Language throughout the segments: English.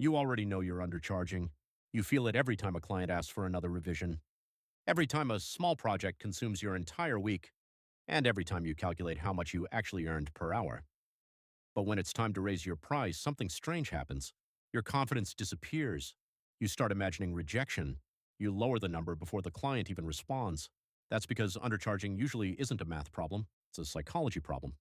You already know you're undercharging. You feel it every time a client asks for another revision, every time a small project consumes your entire week, and every time you calculate how much you actually earned per hour. But when it's time to raise your price, something strange happens. Your confidence disappears. You start imagining rejection. You lower the number before the client even responds. That's because undercharging usually isn't a math problem, it's a psychology problem.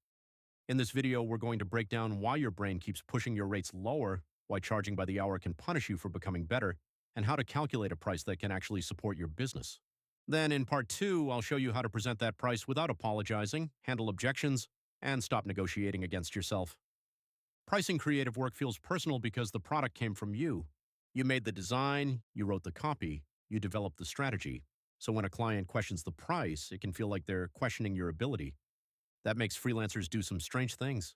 In this video, we're going to break down why your brain keeps pushing your rates lower, why charging by the hour can punish you for becoming better, and how to calculate a price that can actually support your business. Then in part 2, I'll show you how to present that price without apologizing, handle objections, and stop negotiating against yourself. Pricing creative work feels personal because the product came from you. You made the design, you wrote the copy, you developed the strategy. So when a client questions the price, it can feel like they're questioning your ability. That makes freelancers do some strange things.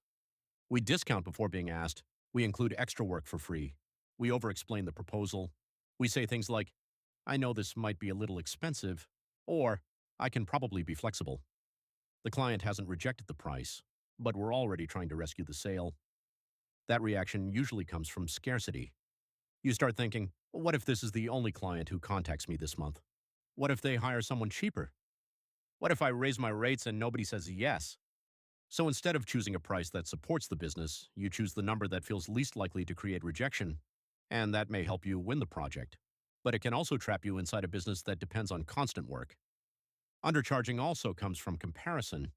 We discount before being asked. We include extra work for free. We over-explain the proposal. We say things like, I know this might be a little expensive, or I can probably be flexible. The client hasn't rejected the price, but we're already trying to rescue the sale. That reaction usually comes from scarcity. You start thinking, what if this is the only client who contacts me this month? What if they hire someone cheaper? What if I raise my rates and nobody says yes? So instead of choosing a price that supports the business, you choose the number that feels least likely to create rejection, and that may help you win the project. But it can also trap you inside a business that depends on constant work. Undercharging also comes from comparison.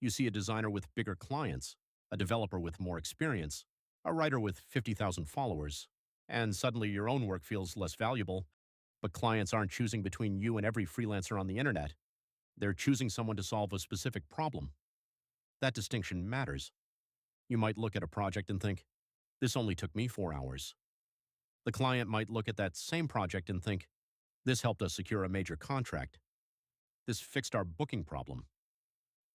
You see a designer with bigger clients, a developer with more experience, a writer with 50,000 followers, and suddenly your own work feels less valuable. But clients aren't choosing between you and every freelancer on the internet. They're choosing someone to solve a specific problem. That distinction matters. You might look at a project and think, this only took me 4 hours. The client might look at that same project and think, this helped us secure a major contract. This fixed our booking problem.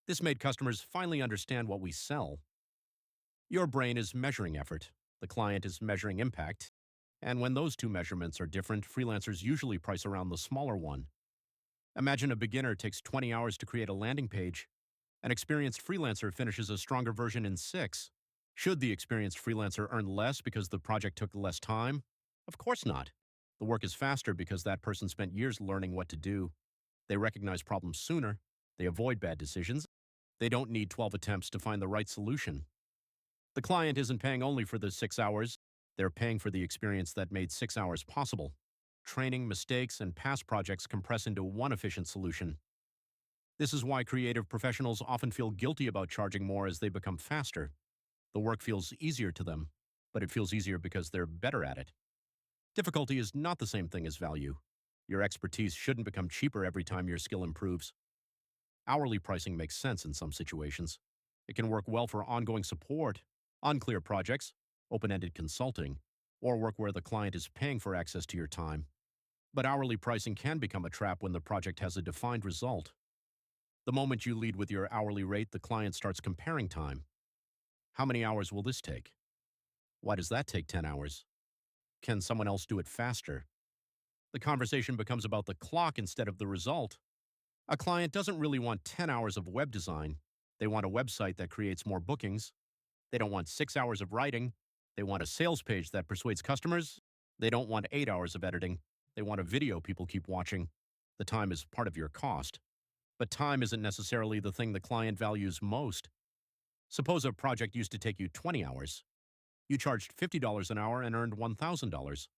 This made customers finally understand what we sell. Your brain is measuring effort. The client is measuring impact. And when those two measurements are different, freelancers usually price around the smaller one. Imagine a beginner takes 20 hours to create a landing page. An experienced freelancer finishes a stronger version in 6. Should the experienced freelancer earn less because the project took less time? Of course not. The work is faster because that person spent years learning what to do. They recognize problems sooner. They avoid bad decisions. They don't need 12 attempts to find the right solution. The client isn't paying only for the 6 hours. They're paying for the experience that made 6 hours possible. Training, mistakes, and past projects compress into one efficient solution. This is why creative professionals often feel guilty about charging more as they become faster. The work feels easier to them, but it feels easier because they're better at it. Difficulty is not the same thing as value. Your expertise shouldn't become cheaper every time your skill improves. Hourly pricing makes sense in some situations. It can work well for ongoing support, unclear projects, open-ended consulting, or work where the client is paying for access to your time. But hourly pricing can become a trap when the project has a defined result. The moment you lead with your hourly rate, the client starts comparing time. How many hours will this take? Why does that take 10 hours? Can someone else do it faster? The conversation becomes about the clock instead of the result. A client doesn't really want 10 hours of web design. They want a website that creates more bookings. They don't want 6 hours of writing. They want a sales page that persuades customers. They don't want 8 hours of editing. They want a video people keep watching. The time is part of your cost. But time isn't necessarily the thing the client values most. Suppose a project used to take you 20 hours. You charged $50 an hour and earned $1,000.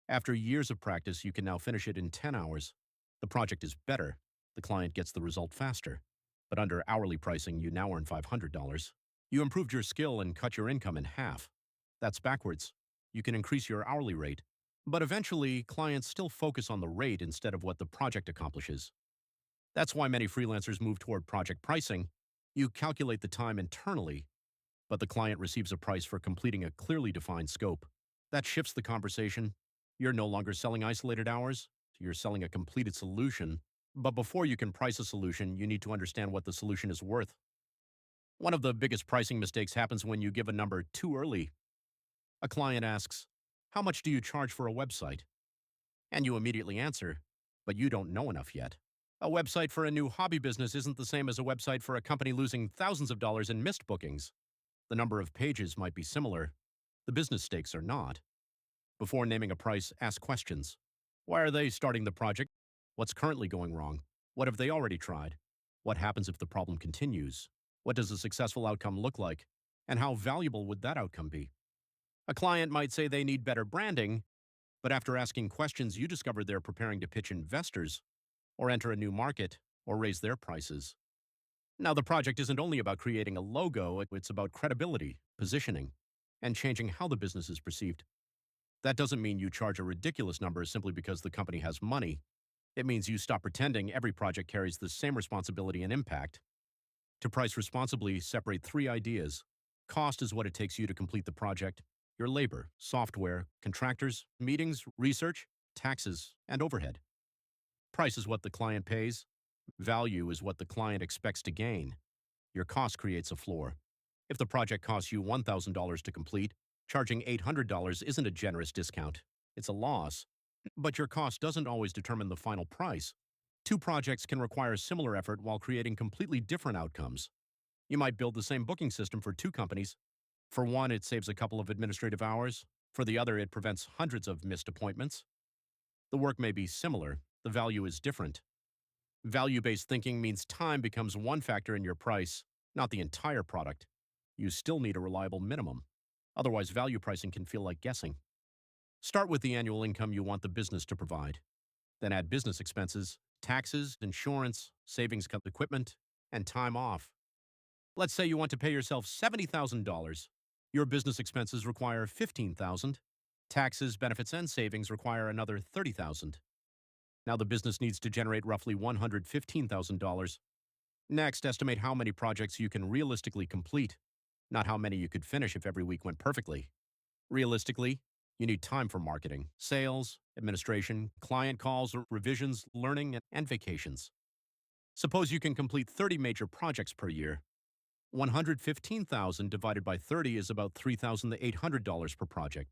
After years of practice, you can now finish it in 10 hours. The project is better. The client gets the result faster. But under hourly pricing, you now earn $500. You improved your skill and cut your income in half. That's backwards. You can increase your hourly rate. But eventually, clients still focus on the rate instead of what the project accomplishes. That's why many freelancers move toward project pricing. You calculate the time internally, but the client receives a price for completing a clearly defined scope. That shifts the conversation. You're no longer selling isolated hours. You're selling a completed solution. But before you can price a solution, you need to understand what the solution is worth. One of the biggest pricing mistakes happens when you give a number too early. A client asks, how much do you charge for a website? And you immediately answer, but you don't know enough yet. A website for a new hobby business isn't the same as a website for a company losing thousands of dollars in missed bookings. The number of pages might be similar. The business stakes are not. Before naming a price, ask questions. Why are they starting the project? What's currently going wrong? What have they already tried? What happens if the problem continues? What does a successful outcome look like? And how valuable would that outcome be? A client might say they need better branding, but after asking questions, you discover they're preparing to pitch investors, or enter a new market, or raise their prices. Now, the project isn't only about creating a logo, it's about credibility, positioning, and changing how the business is perceived. That doesn't mean you charge a ridiculous number simply because the company has money. It means you stop pretending every project carries the same responsibility and impact. To price responsibly, separate three ideas. Cost is what it takes you to complete the project. Your labor, software, contractors, meetings, research, taxes, and overhead. Price is what the client pays. Value is what the client expects to gain. Your cost creates a floor. If the project costs you $1,000 to complete, charging $800 isn't a generous discount. It's a loss. But your cost doesn't always determine the final price. Two projects can require similar effort while creating completely different outcomes. You might build the same booking system for two companies. For one, it saves a couple of administrative hours. For the other, it prevents hundreds of missed appointments. The work may be similar. The value is different. Value-based thinking means time becomes one factor in your price, not the entire product. You still need a reliable minimum. Otherwise, value pricing can feel like guessing. Start with the annual income you want the business to provide. Then add business expenses, taxes, insurance, savings, equipment, and time off. Let's say you want to pay yourself $70,000. Your business expenses require $15,000. Taxes, benefits, and savings require another $30,000. Now the business needs to generate roughly $115,000. Next, estimate how many projects you can realistically complete, not how many you could finish if every week went perfectly. Realistically, you need time for marketing, sales, administration, client calls, revisions, learning, and vacations. Suppose you can complete 30 major projects per year. 115,000 divided by 30 is about $3,800 per project.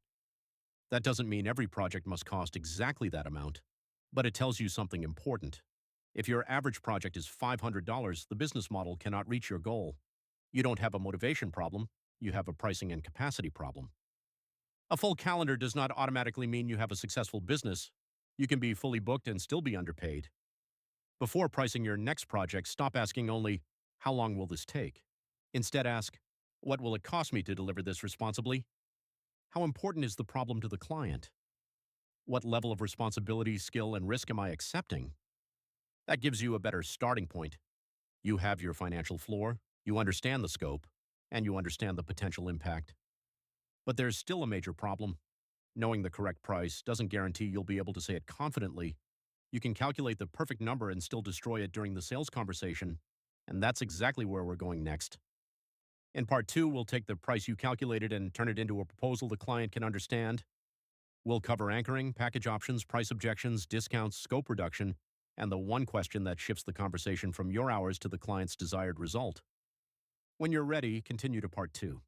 That doesn't mean every project must cost exactly that amount, but it tells you something important. If your average project is $500, the business model cannot reach your goal. You don't have a motivation problem, you have a pricing and capacity problem. A full calendar does not automatically mean you have a successful business. You can be fully booked and still be underpaid. Before pricing your next project, stop asking only, how long will this take? Instead ask, what will it cost me to deliver this responsibly? How important is the problem to the client? What level of responsibility, skill, and risk am I accepting? That gives you a better starting point. You have your financial floor, you understand the scope, and you understand the potential impact. But there's still a major problem. Knowing the correct price doesn't guarantee you'll be able to say it confidently. You can calculate the perfect number and still destroy it during the sales conversation, and that's exactly where we're going next. In part 2, we'll take the price you calculated and turn it into a proposal the client can understand. We'll cover anchoring, package options, price objections, discounts, scope reduction, and the one question that shifts the conversation from your hours to the client's desired result. When you're ready, continue to part 2.